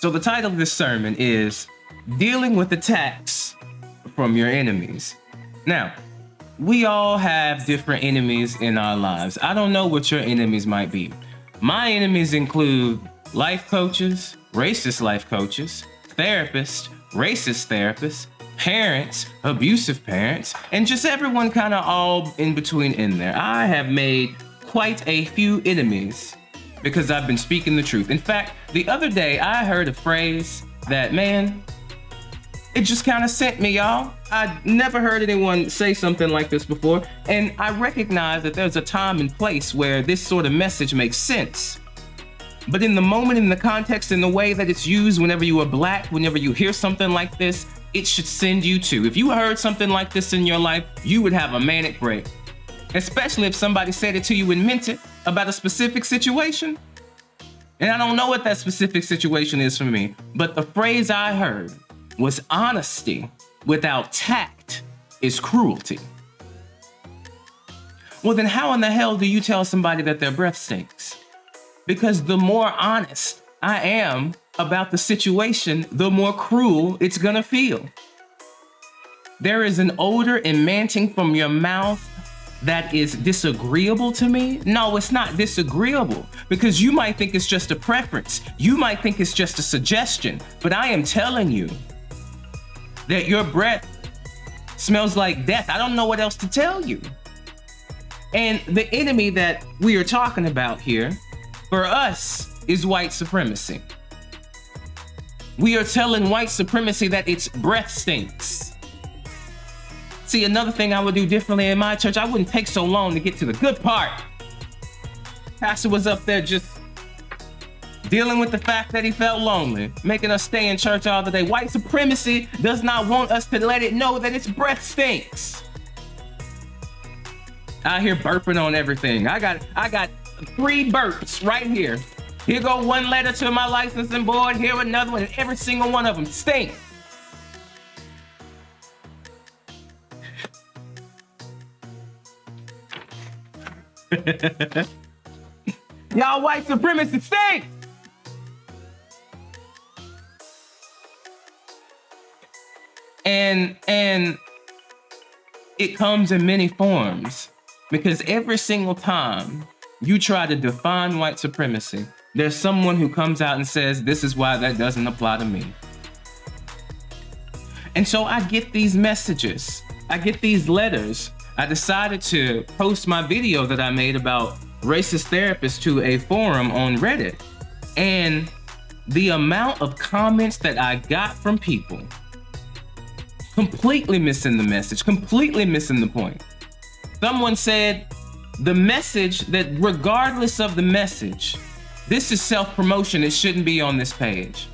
So the title of this sermon is Dealing with Attacks from Your Enemies. Now, we all have different enemies in our lives. I don't know what your enemies might be. My enemies include life coaches, racist life coaches, therapists, racist therapists, parents, abusive parents, and just everyone kind of all in between in there. I have made quite a few enemies because I've been speaking the truth. In fact, the other day I heard a phrase that, man, it just kind of sent me, y'all. I'd never heard anyone say something like this before, and I recognize that there's a time and place where this sort of message makes sense. But in the moment, in the context, in the way that it's used whenever you are Black, whenever you hear something like this, it should send you to. If you heard something like this in your life, you would have a manic break. Especially if somebody said it to you and meant it about a specific situation. And I don't know what that specific situation is for me, but the phrase I heard was honesty without tact is cruelty. Well, then how in the hell do you tell somebody that their breath stinks? Because the more honest I am about the situation, the more cruel it's gonna feel. There is an odor emanating from your mouth that is disagreeable to me. No, it's not disagreeable, because you might think it's just a preference. You might think it's just a suggestion, but I am telling you that your breath smells like death. I don't know what else to tell you. And the enemy that we are talking about here, for us, is white supremacy. We are telling white supremacy that its breath stinks. See, another thing I would do differently in my church, I wouldn't take so long to get to the good part. Pastor was up there just dealing with the fact that he felt lonely, making us stay in church all the day. White supremacy does not want us to let it know that its breath stinks. Out here burping on everything. I got 3 burps right here. Here go one letter to my licensing board, here another one, and every single one of them stink. Y'all white supremacy stink! And it comes in many forms, because every single time you try to define white supremacy, there's someone who comes out and says, this is why that doesn't apply to me. And so I get these messages, I get these letters. I decided to post my video that I made about racist therapists to a forum on Reddit. And the amount of comments that I got from people completely missing the message, completely missing the point. Someone said, the message that regardless of the message, this is self-promotion, it shouldn't be on this page.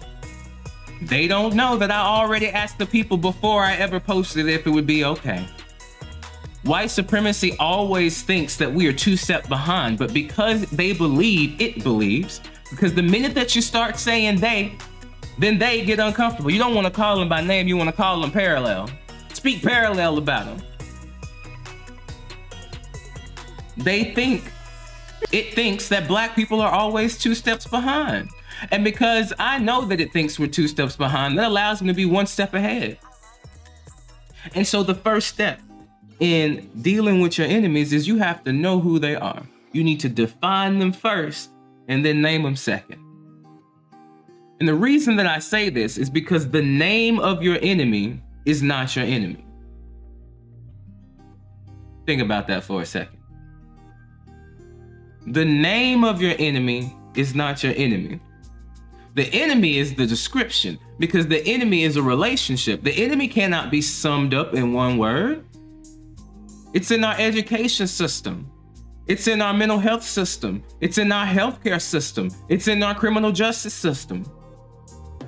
They don't know that I already asked the people before I ever posted if it would be okay. White supremacy always thinks that we are 2 steps behind, but because they believe, it believes, because the minute that you start saying they, then they get uncomfortable. You don't want to call them by name, you want to call them parallel. Speak parallel about them. It thinks that Black people are always 2 steps behind. And because I know that it thinks we're 2 steps behind, that allows them to be 1 step ahead. And so the first step in dealing with your enemies is you have to know who they are. You need to define them first and then name them second. And the reason that I say this is because the name of your enemy is not your enemy. Think about that for a second. The name of your enemy is not your enemy. The enemy is the description, because the enemy is a relationship. The enemy cannot be summed up in 1 word. It's in our education system. It's in our mental health system. It's in our healthcare system. It's in our criminal justice system.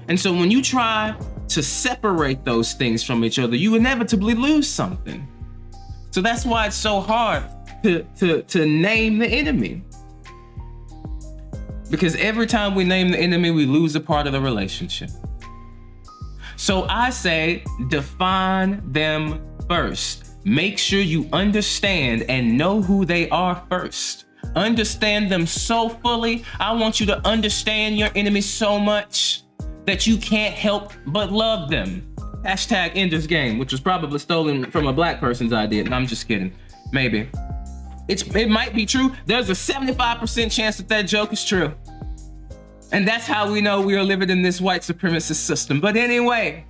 And so when you try to separate those things from each other, you inevitably lose something. So that's why it's so hard to name the enemy. Because every time we name the enemy, we lose a part of the relationship. So I say, define them first. Make sure you understand and know who they are first. Understand them so fully. I want you to understand your enemy so much that you can't help but love them. Hashtag Ender's Game, which was probably stolen from a black person's idea. No, I'm just kidding. Maybe. It might be true. There's a 75% chance that joke is true. And that's how we know we are living in this white supremacist system. But anyway,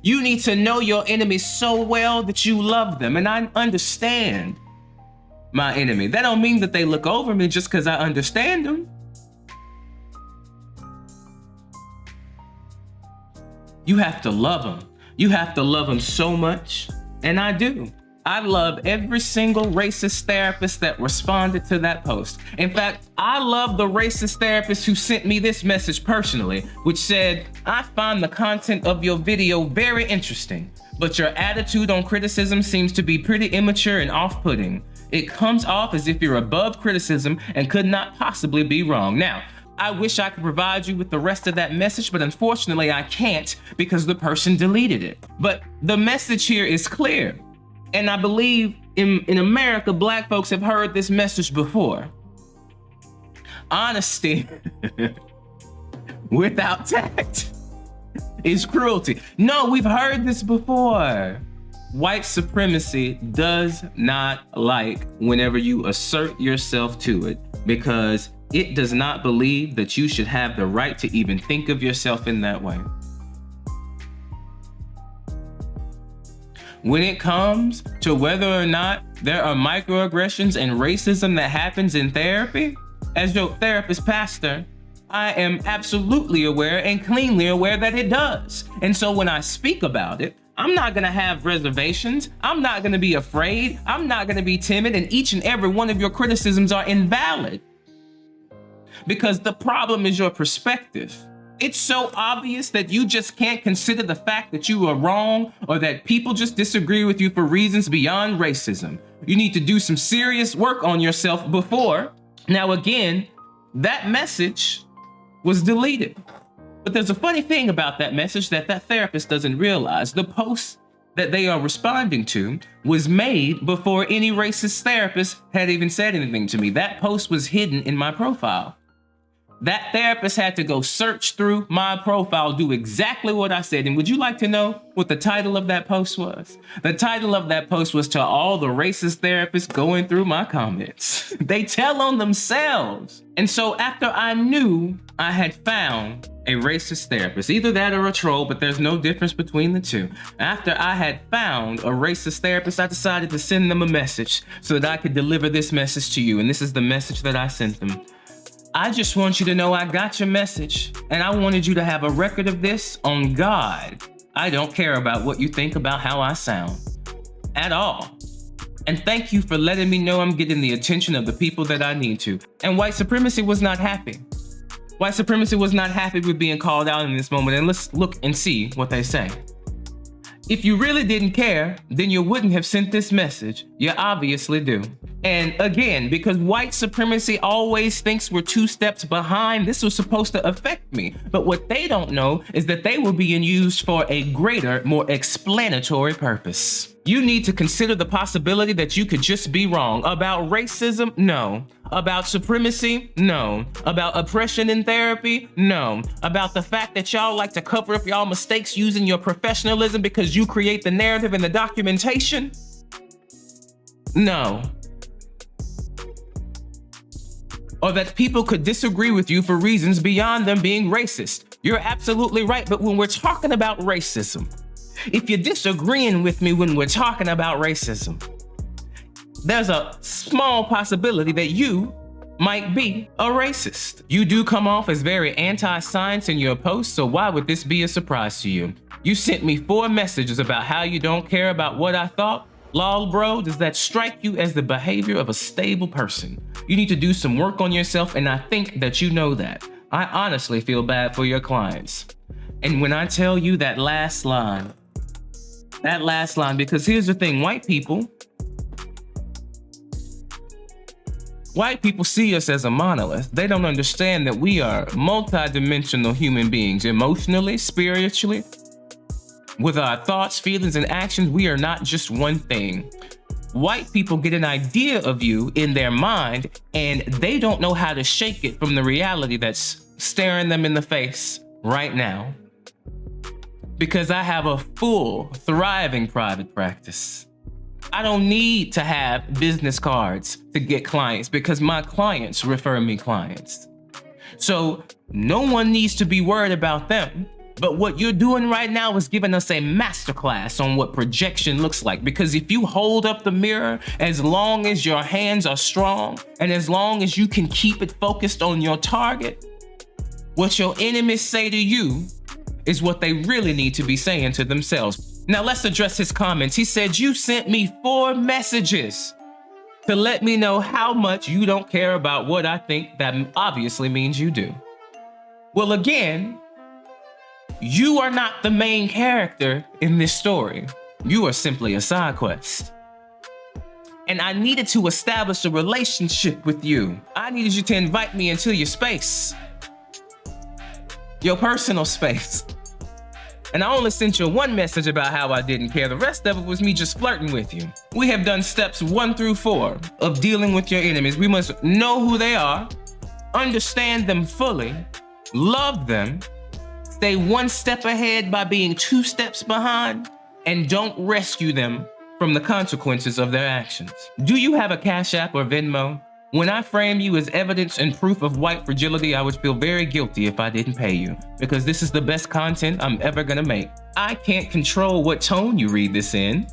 you need to know your enemies so well that you love them. And I understand my enemy. That don't mean that they look over me just because I understand them. You have to love them. You have to love them so much. And I do. I love every single racist therapist that responded to that post. In fact, I love the racist therapist who sent me this message personally, which said, I find the content of your video very interesting, but your attitude on criticism seems to be pretty immature and off-putting. It comes off as if you're above criticism and could not possibly be wrong. Now, I wish I could provide you with the rest of that message, but unfortunately I can't because the person deleted it. But the message here is clear. And I believe in America, black folks have heard this message before. Honesty without tact is cruelty. No, we've heard this before. White supremacy does not like whenever you assert yourself to it, because it does not believe that you should have the right to even think of yourself in that way. When it comes to whether or not there are microaggressions and racism that happens in therapy, as your therapist pastor, I am absolutely aware and cleanly aware that it does. And so when I speak about it, I'm not gonna have reservations. I'm not gonna be afraid. I'm not gonna be timid, and each and every one of your criticisms are invalid. Because the problem is your perspective. It's so obvious that you just can't consider the fact that you are wrong or that people just disagree with you for reasons beyond racism. You need to do some serious work on yourself before. Now again, that message was deleted. But there's a funny thing about that message that therapist doesn't realize. The post that they are responding to was made before any racist therapist had even said anything to me. That post was hidden in my profile. That therapist had to go search through my profile, do exactly what I said. And would you like to know what the title of that post was? The title of that post was "To All the Racist Therapists Going Through My Comments." They tell on themselves. And so after I knew I had found a racist therapist, either that or a troll, but there's no difference between the two. After I had found a racist therapist, I decided to send them a message so that I could deliver this message to you. And this is the message that I sent them. I just want you to know I got your message, and I wanted you to have a record of this on God. I don't care about what you think about how I sound at all. And thank you for letting me know I'm getting the attention of the people that I need to. And white supremacy was not happy. White supremacy was not happy with being called out in this moment. And let's look and see what they say. If you really didn't care, then you wouldn't have sent this message. You obviously do. And again, because white supremacy always thinks we're 2 steps behind, this was supposed to affect me. But what they don't know is that they were being used for a greater, more explanatory purpose. You need to consider the possibility that you could just be wrong. About racism? No. About supremacy? No. About oppression in therapy? No. About the fact that y'all like to cover up y'all mistakes using your professionalism because you create the narrative and the documentation? No. Or that people could disagree with you for reasons beyond them being racist. You're absolutely right, but when we're talking about racism, if you're disagreeing with me when we're talking about racism, there's a small possibility that you might be a racist. You do come off as very anti-science in your posts, so why would this be a surprise to you? You sent me 4 messages about how you don't care about what I thought. Lol, bro, does that strike you as the behavior of a stable person? You need to do some work on yourself, and I think that you know that. I honestly feel bad for your clients. And when I tell you that last line, because here's the thing, white people see us as a monolith. They don't understand that we are multidimensional human beings, emotionally, spiritually. With our thoughts, feelings, and actions, we are not just one thing. White people get an idea of you in their mind, and they don't know how to shake it from the reality that's staring them in the face right now. because I have a full, thriving private practice. I don't need to have business cards to get clients because my clients refer me clients. So no one needs to be worried about them. But what you're doing right now is giving us a masterclass on what projection looks like. Because if you hold up the mirror, as long as your hands are strong and as long as you can keep it focused on your target, what your enemies say to you is what they really need to be saying to themselves. Now let's address his comments. He said, you sent me 4 messages to let me know how much you don't care about what I think. That obviously means you do. Well, again, you are not the main character in this story. You are simply a side quest. And I needed to establish a relationship with you. I needed you to invite me into your space, your personal space. And I only sent you 1 message about how I didn't care. The rest of it was me just flirting with you. We have done steps 1 through 4 of dealing with your enemies. We must know who they are, understand them fully, love them, stay 1 step ahead by being 2 steps behind, and don't rescue them from the consequences of their actions. Do you have a Cash App or Venmo? When I frame you as evidence and proof of white fragility, I would feel very guilty if I didn't pay you, because this is the best content I'm ever gonna make. I can't control what tone you read this in,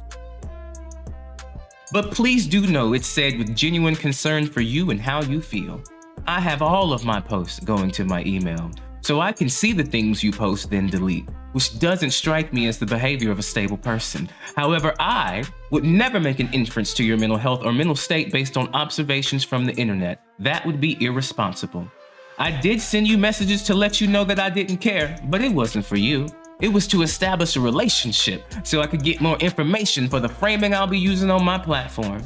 but please do know it's said with genuine concern for you and how you feel. I have all of my posts going to my email, so I can see the things you post then delete, which doesn't strike me as the behavior of a stable person. However, I would never make an inference to your mental health or mental state based on observations from the internet. That would be irresponsible. I did send you messages to let you know that I didn't care, but it wasn't for you. It was to establish a relationship so I could get more information for the framing I'll be using on my platform.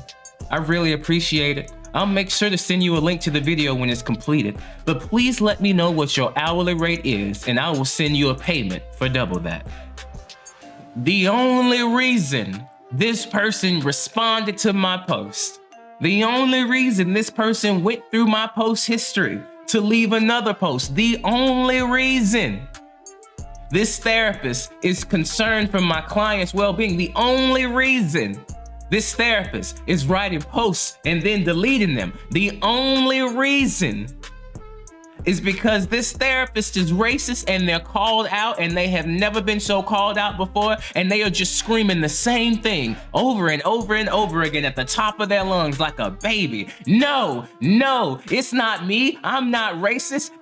I really appreciate it. I'll make sure to send you a link to the video when it's completed, but please let me know what your hourly rate is and I will send you a payment for double that. The only reason this person responded to my post, the only reason this person went through my post history to leave another post, the only reason this therapist is concerned for my client's well-being, the only reason this therapist is writing posts and then deleting them, the only reason is because this therapist is racist and they're called out and they have never been so called out before, and they are just screaming the same thing over and over and over again at the top of their lungs like a baby. No, it's not me. I'm not racist.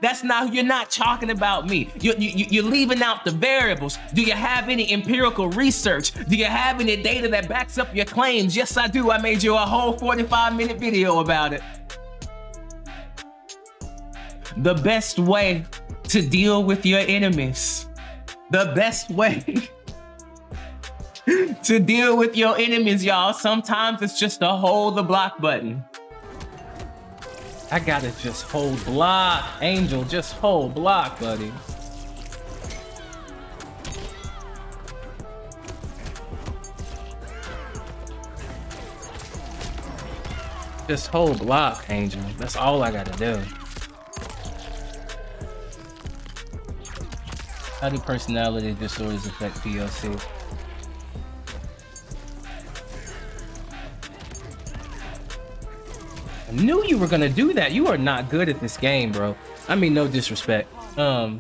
You're not talking about me. You're leaving out the variables. Do you have any empirical research? Do you have any data that backs up your claims? Yes, I do. I made you a whole 45-minute video about it. The best way to deal with your enemies, the best way to deal with your enemies, y'all, sometimes it's just to hold the block button. I gotta just hold block. Angel, just hold block, buddy. Just hold block, Angel. That's all I gotta do. How do personality disorders affect PLC? I knew you were gonna do that. You are not good at this game, bro. I mean, no disrespect. They're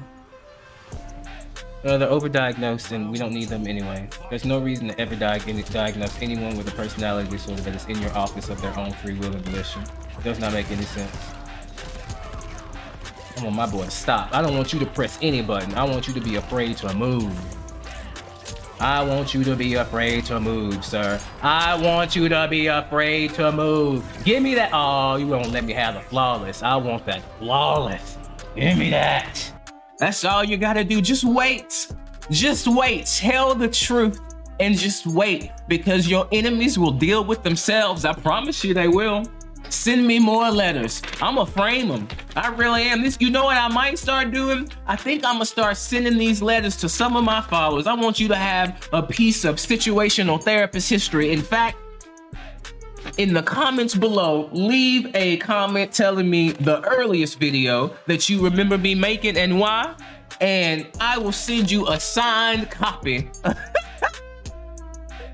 overdiagnosed and we don't need them anyway. There's no reason to ever diagnose anyone with a personality disorder that is in your office of their own free will and volition. It does not make any sense. Come on, my boy, stop. I don't want you to press any button. I want you to be afraid to move. I want you to be afraid to move, sir. I want you to be afraid to move. Give me that. Oh, you won't let me have the flawless. I want that flawless. Give me that. That's all you gotta do. Just wait. Just wait. Tell the truth and just wait, because your enemies will deal with themselves. I promise you they will. Send me more letters. I'ma frame them. I really am. You know what I might start doing? I think I'm gonna start sending these letters to some of my followers. I want you to have a piece of situational therapist history. In fact, in the comments below, leave a comment telling me the earliest video that you remember me making and why. and I will send you a signed copy.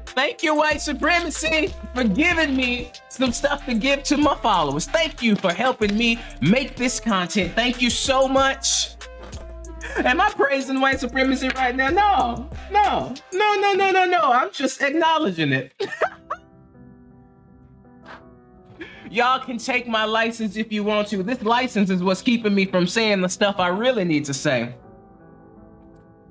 Thank you, White Supremacy, for giving me some stuff to give to my followers. Thank you for helping me make this content. Thank you so much. Am I praising White Supremacy right now? No. I'm just acknowledging it. Y'all can take my license if you want to. This license is what's keeping me from saying the stuff I really need to say.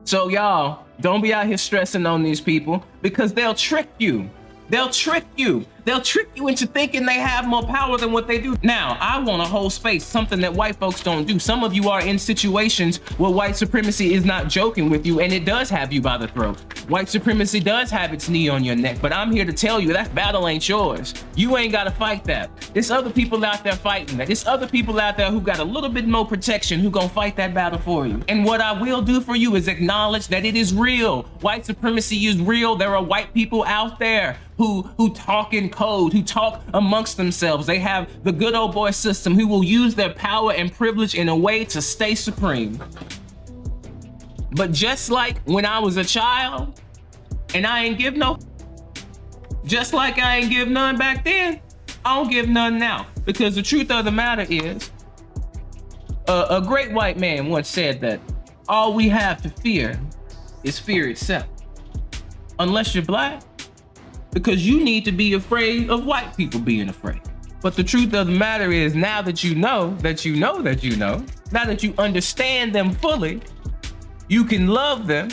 So y'all, don't be out here stressing on these people, because they'll trick you. They'll trick you. They'll trick you into thinking they have more power than what they do. Now, I want to hold space, something that white folks don't do. Some of you are in situations where white supremacy is not joking with you, and it does have you by the throat. White supremacy does have its knee on your neck, but I'm here to tell you that battle ain't yours. You ain't got to fight that. There's other people out there fighting that. There's other people out there who got a little bit more protection who gonna fight that battle for you. And what I will do for you is acknowledge that it is real. White supremacy is real. There are white people out there who talk in code, who talk amongst themselves. They have the good old boy system who will use their power and privilege in a way to stay supreme. But just like when I was a child and I ain't give no, just like I ain't give none back then, I don't give none now. Because the truth of the matter is, a great white man once said that all we have to fear is fear itself. Unless you're black, because you need to be afraid of white people being afraid. But the truth of the matter is, now that you know, now that you understand them fully, you can love them.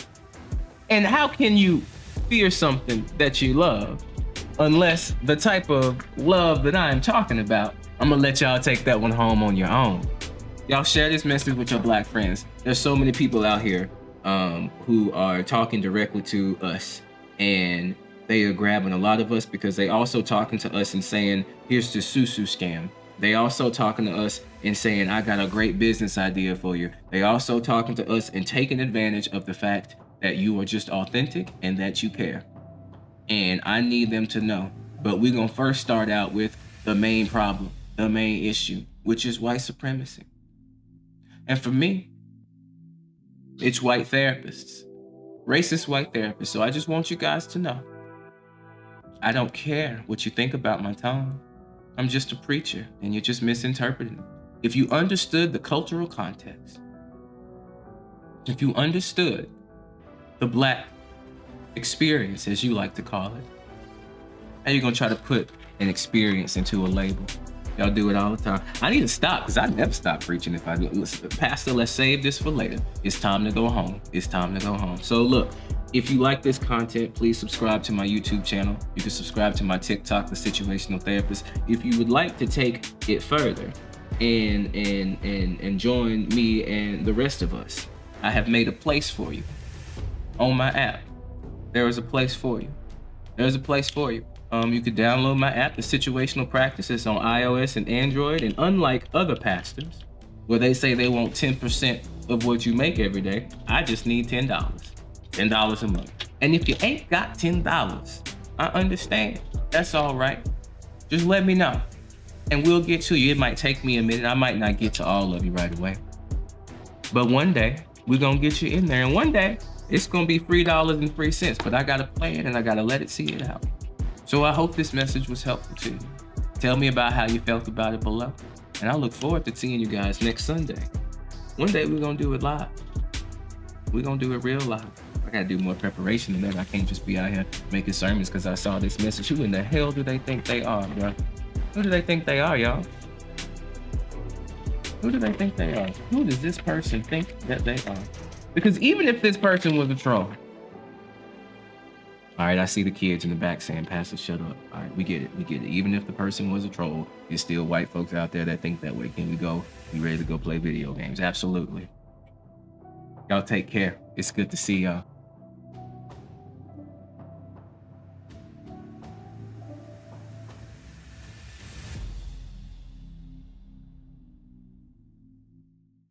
And how can you fear something that you love unless the type of love that I am talking about? I'm gonna let y'all take that one home on your own. Y'all share this message with your black friends. There's so many people out here who are talking directly to us, and they are grabbing a lot of us because they also talking to us and saying, here's the Susu scam. They also talking to us and saying, I got a great business idea for you. They also talking to us and taking advantage of the fact that you are just authentic and that you care. And I need them to know. But we're gonna first start out with the main problem, the main issue, which is white supremacy. And for me, it's white therapists, racist white therapists. So I just want you guys to know, I don't care what you think about my tone. I'm just a preacher, and you're just misinterpreting it. If you understood the cultural context, if you understood the black experience, as you like to call it, how you gonna try to put an experience into a label? Y'all do it all the time. I need to stop, because I never stop preaching if I do. Listen, Pastor, let's save this for later. It's time to go home. It's time to go home. So look, if you like this content, please subscribe to my YouTube channel. You can subscribe to my TikTok, The Situational Therapist. If you would like to take it further and join me and the rest of us, I have made a place for you on my app. There is a place for you. There's a place for you. You could download my app, The Situational Practices, on iOS and Android. And unlike other pastors, where they say they want 10% of what you make every day, I just need $10. $10 a month. And if you ain't got $10, I understand. That's all right. Just let me know, and we'll get to you. It might take me a minute. I might not get to all of you right away. But one day, we're gonna get you in there. And one day, it's gonna be $3.03. But I gotta play it, and I gotta let it see it out. So I hope this message was helpful to you. Tell me about how you felt about it below. And I look forward to seeing you guys next Sunday. One day, we're gonna do it live. We're gonna do it real live. I gotta do more preparation than that. I can't just be out here making sermons because I saw this message. Who in the hell do they think they are, bro? Who do they think they are, y'all? Who do they think they are? Who does this person think that they are? Because even if this person was a troll. All right, I see the kids in the back saying, Pastor, shut up. All right, we get it. Even if the person was a troll, there's still white folks out there that think that way. Can we go? We ready to go play video games? Absolutely. Y'all take care. It's good to see y'all.